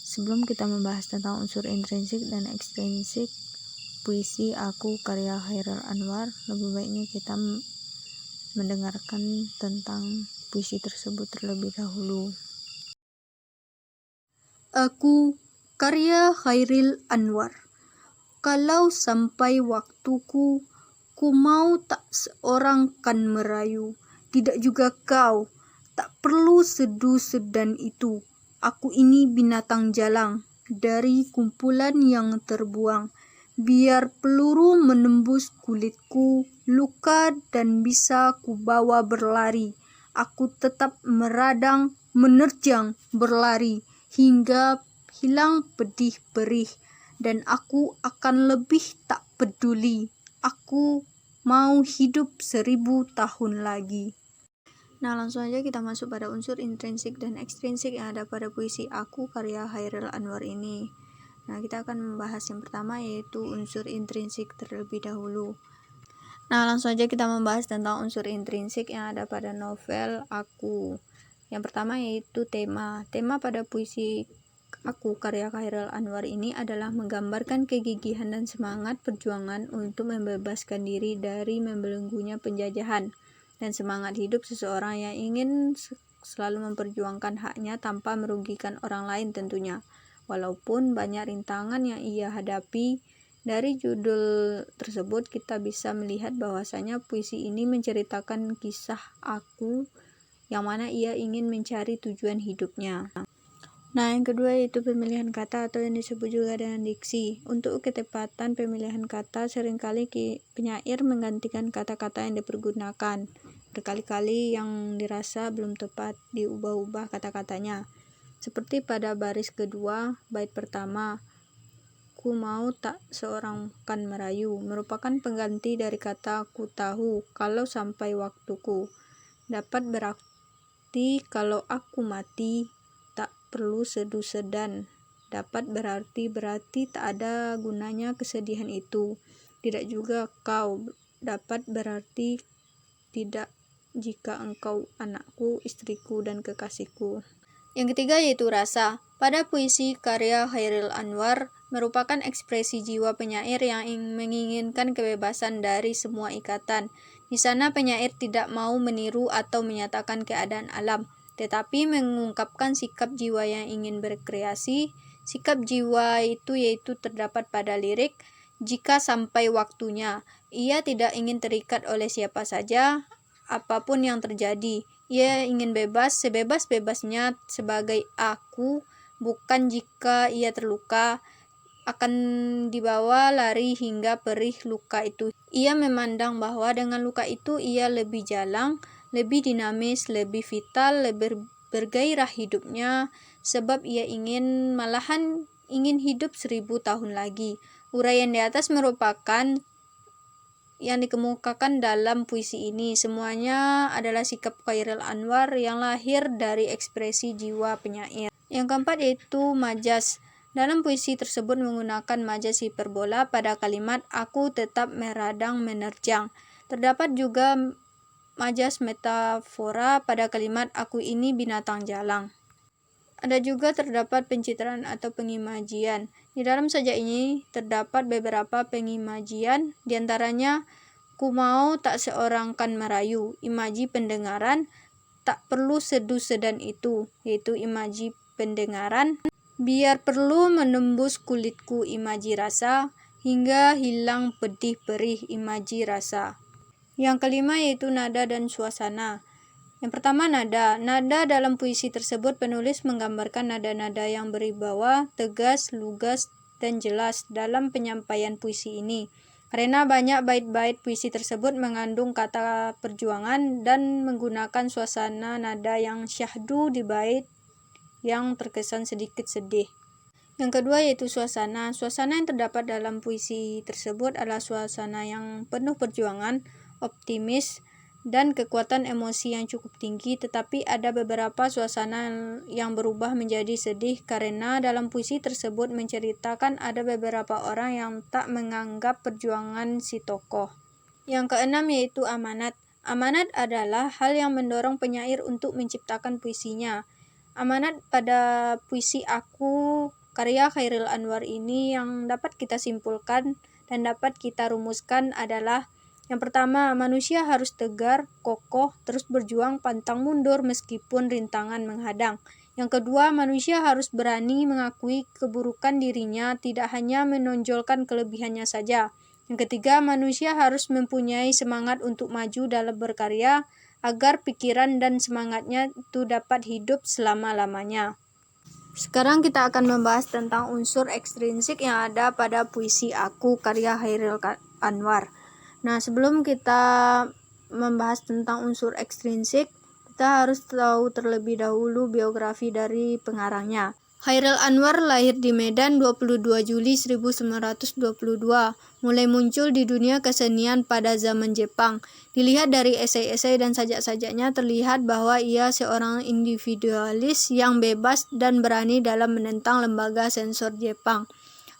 Sebelum kita membahas tentang unsur intrinsik dan ekstrinsik puisi Aku karya Chairil Anwar, lebih baiknya kita mendengarkan tentang puisi tersebut terlebih dahulu. Aku karya Chairil Anwar. Kalau sampai waktuku, ku mau tak seorang kan merayu, tidak juga kau, tak perlu sedu sedan itu. Aku ini binatang jalang, dari kumpulan yang terbuang. Biar peluru menembus kulitku, luka dan bisa ku bawa berlari. Aku tetap meradang, menerjang, berlari, hingga hilang pedih perih. Dan aku akan lebih tak peduli. Aku mau hidup 1000 tahun lagi. Nah, langsung aja kita masuk pada unsur intrinsik dan ekstrinsik yang ada pada puisi Aku karya Chairil Anwar ini. Nah, kita akan membahas yang pertama, yaitu unsur intrinsik terlebih dahulu. Nah, langsung aja kita membahas tentang unsur intrinsik yang ada pada novel Aku. Yang pertama yaitu tema. Tema pada puisi Aku karya Chairil Anwar ini adalah menggambarkan kegigihan dan semangat perjuangan untuk membebaskan diri dari membelenggunya penjajahan, dan semangat hidup seseorang yang ingin selalu memperjuangkan haknya tanpa merugikan orang lain tentunya. Walaupun banyak rintangan yang ia hadapi, dari judul tersebut kita bisa melihat bahwasanya puisi ini menceritakan kisah Aku yang mana ia ingin mencari tujuan hidupnya. Nah, yang kedua yaitu pemilihan kata atau yang disebut juga dengan diksi. Untuk ketepatan pemilihan kata, seringkali penyair menggantikan kata-kata yang dipergunakan. Berkali-kali yang dirasa belum tepat diubah-ubah kata-katanya. Seperti pada baris kedua, bait pertama, ku mau tak seorang kan merayu, merupakan pengganti dari kata ku tahu kalau sampai waktuku. Dapat berarti kalau aku mati, tak perlu sedu sedan. Dapat berarti tak ada gunanya kesedihan itu. Tidak juga kau. Dapat berarti tidak jika engkau anakku, istriku, dan kekasihku. Yang ketiga yaitu rasa. Pada puisi karya Chairil Anwar merupakan ekspresi jiwa penyair yang menginginkan kebebasan dari semua ikatan. Di sana penyair tidak mau meniru atau menyatakan keadaan alam, tetapi mengungkapkan sikap jiwa yang ingin berkreasi. Sikap jiwa itu yaitu terdapat pada lirik, jika sampai waktunya. Ia tidak ingin terikat oleh siapa saja, apapun yang terjadi. Ia ingin bebas sebebas-bebasnya sebagai aku, bukan jika ia terluka akan dibawa lari hingga perih luka itu. Ia memandang bahwa dengan luka itu ia lebih jalang, lebih dinamis, lebih vital, lebih bergairah hidupnya, sebab ia malahan ingin hidup 1000 tahun lagi. Uraian di atas merupakan yang dikemukakan dalam puisi ini. Semuanya adalah sikap Chairil Anwar yang lahir dari ekspresi jiwa penyair. Yang keempat yaitu majas. Dalam puisi tersebut menggunakan majas hiperbola pada kalimat aku tetap meradang menerjang. Terdapat juga majas metafora pada kalimat aku ini binatang jalang. Ada juga terdapat pencitraan atau pengimajian. Di dalam sajak ini terdapat beberapa pengimajian, diantaranya ku mau tak seorang kan merayu, imaji pendengaran, tak perlu sedu sedan itu, yaitu imaji pendengaran, biar perlu menembus kulitku, imaji rasa, hingga hilang pedih perih, imaji rasa. Yang kelima yaitu nada dan suasana. Yang pertama nada. Nada dalam puisi tersebut penulis menggambarkan nada-nada yang berwibawa, tegas, lugas, dan jelas dalam penyampaian puisi ini. Karena banyak bait-bait puisi tersebut mengandung kata perjuangan dan menggunakan suasana nada yang syahdu di bait yang terkesan sedikit sedih. Yang kedua yaitu suasana. Suasana yang terdapat dalam puisi tersebut adalah suasana yang penuh perjuangan, optimis, dan kekuatan emosi yang cukup tinggi, tetapi ada beberapa suasana yang berubah menjadi sedih karena dalam puisi tersebut menceritakan ada beberapa orang yang tak menganggap perjuangan si tokoh. Yang keenam yaitu amanat. Amanat adalah hal yang mendorong penyair untuk menciptakan puisinya. Amanat pada puisi Aku karya Chairil Anwar ini yang dapat kita simpulkan dan dapat kita rumuskan adalah: yang pertama, manusia harus tegar, kokoh, terus berjuang pantang mundur meskipun rintangan menghadang. Yang kedua, manusia harus berani mengakui keburukan dirinya, tidak hanya menonjolkan kelebihannya saja. Yang ketiga, manusia harus mempunyai semangat untuk maju dalam berkarya, agar pikiran dan semangatnya itu dapat hidup selama-lamanya. Sekarang kita akan membahas tentang unsur ekstrinsik yang ada pada puisi Aku karya Chairil Anwar. Nah, sebelum kita membahas tentang unsur ekstrinsik, kita harus tahu terlebih dahulu biografi dari pengarangnya. Chairil Anwar lahir di Medan 22 Juli 1922, mulai muncul di dunia kesenian pada zaman Jepang. Dilihat dari esai-esai dan sajak-sajaknya terlihat bahwa ia seorang individualis yang bebas dan berani dalam menentang lembaga sensor Jepang.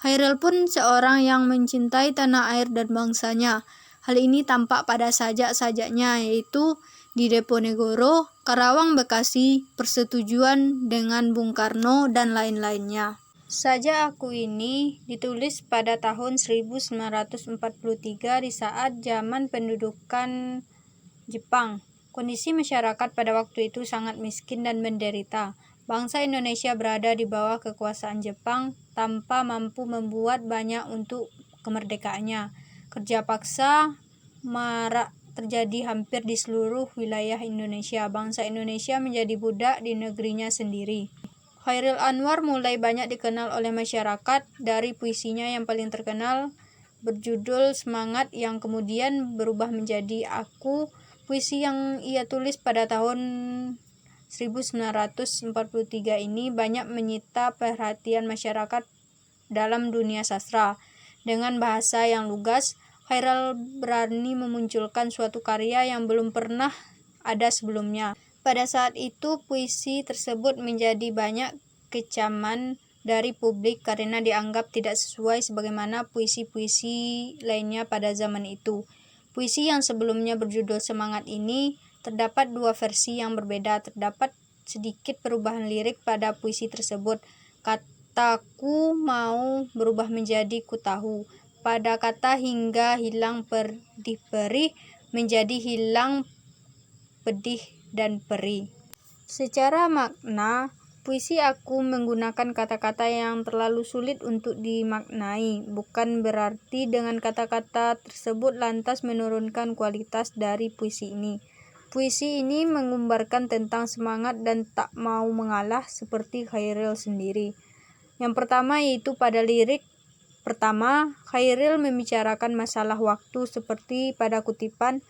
Chairil pun seorang yang mencintai tanah air dan bangsanya. Hal ini tampak pada sajak-sajaknya, yaitu di Diponegoro, Karawang, Bekasi, Persetujuan dengan Bung Karno, dan lain-lainnya. Sajak Aku ini ditulis pada tahun 1943 di saat zaman pendudukan Jepang. Kondisi masyarakat pada waktu itu sangat miskin dan menderita. Bangsa Indonesia berada di bawah kekuasaan Jepang tanpa mampu membuat banyak untuk kemerdekaannya. Kerja paksa marak terjadi hampir di seluruh wilayah Indonesia. Bangsa Indonesia menjadi budak di negerinya sendiri. Chairil Anwar mulai banyak dikenal oleh masyarakat dari puisinya yang paling terkenal berjudul Semangat, yang kemudian berubah menjadi Aku. Puisi yang ia tulis pada tahun 1943 ini banyak menyita perhatian masyarakat dalam dunia sastra. Dengan bahasa yang lugas, Chairil berani memunculkan suatu karya yang belum pernah ada sebelumnya. Pada saat itu, puisi tersebut menjadi banyak kecaman dari publik karena dianggap tidak sesuai sebagaimana puisi-puisi lainnya pada zaman itu. Puisi yang sebelumnya berjudul Semangat ini terdapat dua versi yang berbeda. Terdapat sedikit perubahan lirik pada puisi tersebut. Kataku mau berubah menjadi ku tahu. Pada kata hingga hilang pedih-perih menjadi hilang pedih dan perih. Secara makna, puisi Aku menggunakan kata-kata yang terlalu sulit untuk dimaknai. Bukan berarti dengan kata-kata tersebut lantas menurunkan kualitas dari puisi ini. Puisi ini menggambarkan tentang semangat dan tak mau mengalah seperti Chairil sendiri. Yang pertama yaitu pada lirik pertama, Chairil membicarakan masalah waktu seperti pada kutipan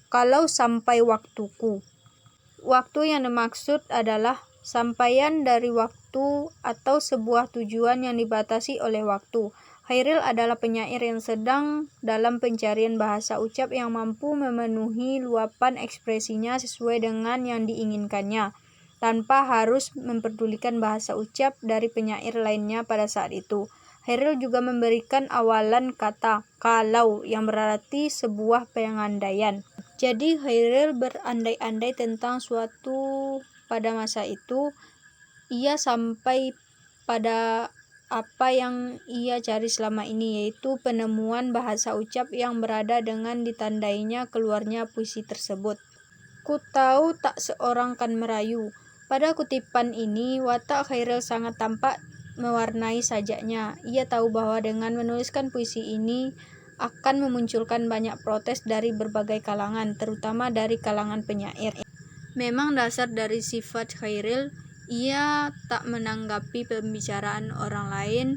"Kalau sampai waktuku". Waktu yang dimaksud adalah sampaian dari waktu atau sebuah tujuan yang dibatasi oleh waktu. Chairil adalah penyair yang sedang dalam pencarian bahasa ucap yang mampu memenuhi luapan ekspresinya sesuai dengan yang diinginkannya, tanpa harus memperdulikan bahasa ucap dari penyair lainnya pada saat itu. Chairil juga memberikan awalan kata "kalau" yang berarti sebuah pengandaian. Jadi Chairil berandai-andai tentang suatu pada masa itu. Ia sampai pada apa yang ia cari selama ini, yaitu penemuan bahasa ucap yang berada dengan ditandainya keluarnya puisi tersebut. Ku tahu tak seorang kan merayu. Pada kutipan ini, watak Chairil sangat tampak mewarnai sajaknya. Ia tahu bahwa dengan menuliskan puisi ini akan memunculkan banyak protes dari berbagai kalangan, terutama dari kalangan penyair. Memang dasar dari sifat Chairil, ia tak menanggapi pembicaraan orang lain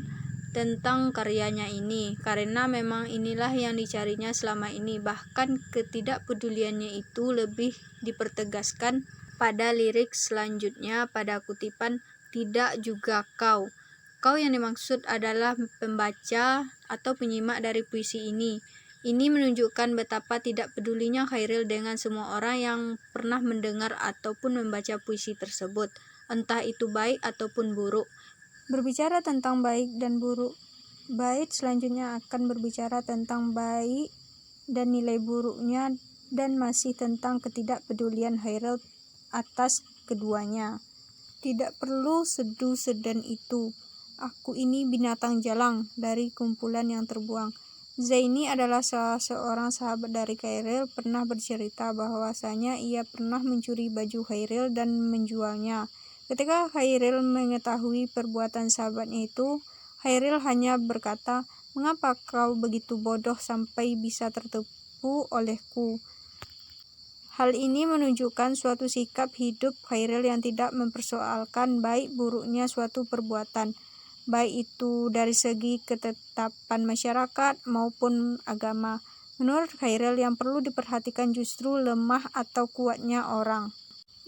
tentang karyanya ini, karena memang inilah yang dicarinya selama ini. Bahkan ketidakpeduliannya itu lebih dipertegaskan pada lirik selanjutnya pada kutipan "Tidak juga kau". Kau yang dimaksud adalah pembaca atau penyimak dari puisi ini. Ini menunjukkan betapa tidak pedulinya Chairil dengan semua orang yang pernah mendengar ataupun membaca puisi tersebut, entah itu baik ataupun buruk. Berbicara tentang baik dan buruk, bait selanjutnya akan berbicara tentang baik dan nilai buruknya dan masih tentang ketidakpedulian Khairil atas keduanya. Tidak perlu sedu-sedan itu. Aku ini binatang jalang dari kumpulan yang terbuang. Zaini adalah salah seorang sahabat dari Khairil pernah bercerita bahwasanya ia pernah mencuri baju Khairil dan menjualnya. Ketika Khairil mengetahui perbuatan sahabatnya itu, Khairil hanya berkata, "Mengapa kau begitu bodoh sampai bisa tertipu olehku?" Hal ini menunjukkan suatu sikap hidup Khairil yang tidak mempersoalkan baik buruknya suatu perbuatan, baik itu dari segi ketetapan masyarakat maupun agama. Menurut Khairil, yang perlu diperhatikan justru lemah atau kuatnya orang.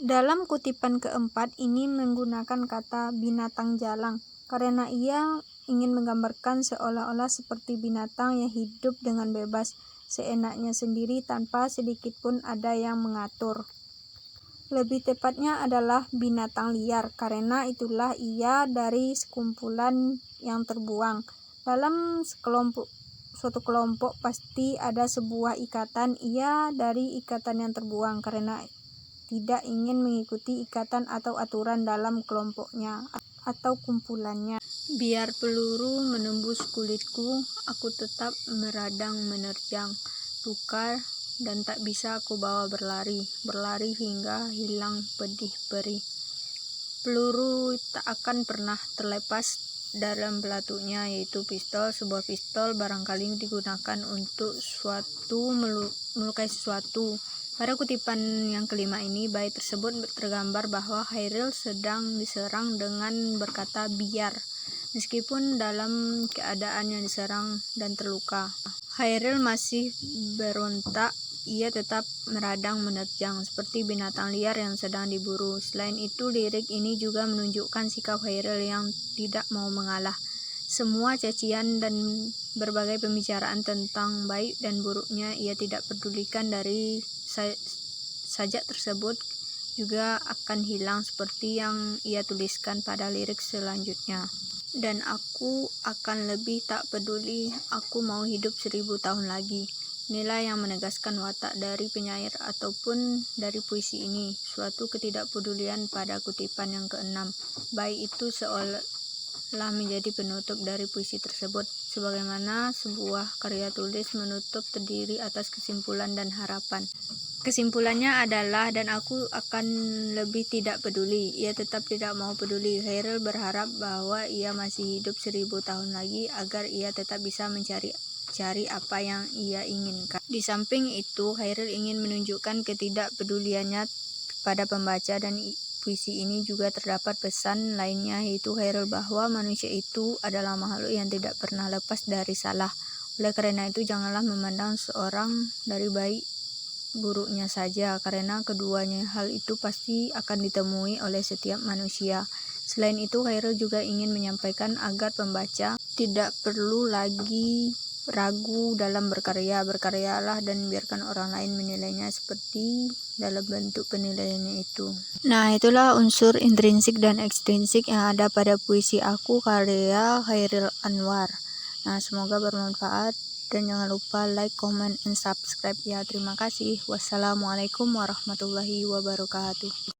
Dalam kutipan keempat ini menggunakan kata binatang jalang karena ia ingin menggambarkan seolah-olah seperti binatang yang hidup dengan bebas, seenaknya sendiri tanpa sedikit pun ada yang mengatur. Lebih tepatnya adalah binatang liar, karena itulah ia dari sekumpulan yang terbuang. Dalam suatu kelompok pasti ada sebuah ikatan, ia dari ikatan yang terbuang karena tidak ingin mengikuti ikatan atau aturan dalam kelompoknya atau kumpulannya. Biar peluru menembus kulitku, aku tetap meradang menerjang, luka dan tak bisa aku bawa berlari hingga hilang pedih perih. Peluru tak akan pernah terlepas dalam pelatutnya, yaitu pistol. Sebuah pistol barangkali digunakan untuk melukai sesuatu. Pada kutipan yang kelima ini, bait tersebut tergambar bahwa Khairil sedang diserang dengan berkata biar, meskipun dalam keadaan yang diserang dan terluka. Khairil masih berontak, ia tetap meradang menerjang, seperti binatang liar yang sedang diburu. Selain itu, lirik ini juga menunjukkan sikap Khairil yang tidak mau mengalah. Semua cacian dan berbagai pembicaraan tentang baik dan buruknya ia tidak pedulikan. Dari sajak tersebut juga akan hilang seperti yang ia tuliskan pada lirik selanjutnya. Dan aku akan lebih tak peduli, aku mau hidup 1000 tahun lagi. Inilah yang menegaskan watak dari penyair ataupun dari puisi ini, suatu ketidakpedulian pada kutipan yang keenam. Bait itu seolah menjadi penutup dari puisi tersebut, sebagaimana sebuah karya tulis menutup terdiri atas kesimpulan dan harapan. Kesimpulannya adalah, dan aku akan lebih tidak peduli. Ia tetap tidak mau peduli. Khairil berharap bahwa ia masih hidup 1000 tahun lagi agar ia tetap bisa mencari apa yang ia inginkan. Di samping itu, Khairil ingin menunjukkan ketidakpeduliannya pada pembaca, dan puisi ini juga terdapat pesan lainnya, yaitu Khairil bahwa manusia itu adalah makhluk yang tidak pernah lepas dari salah. Oleh karena itu, janganlah memandang seorang dari baik buruknya saja, karena keduanya hal itu pasti akan ditemui oleh setiap manusia. Selain itu, Khairil juga ingin menyampaikan agar pembaca tidak perlu lagi ragu dalam berkarya. Berkaryalah dan biarkan orang lain menilainya seperti dalam bentuk penilaiannya itu. Nah, itulah unsur intrinsik dan ekstrinsik yang ada pada puisi Aku karya Khairil Anwar. Nah, semoga bermanfaat. Dan jangan lupa like, comment, and subscribe ya. Terima kasih. Wassalamualaikum warahmatullahi wabarakatuh.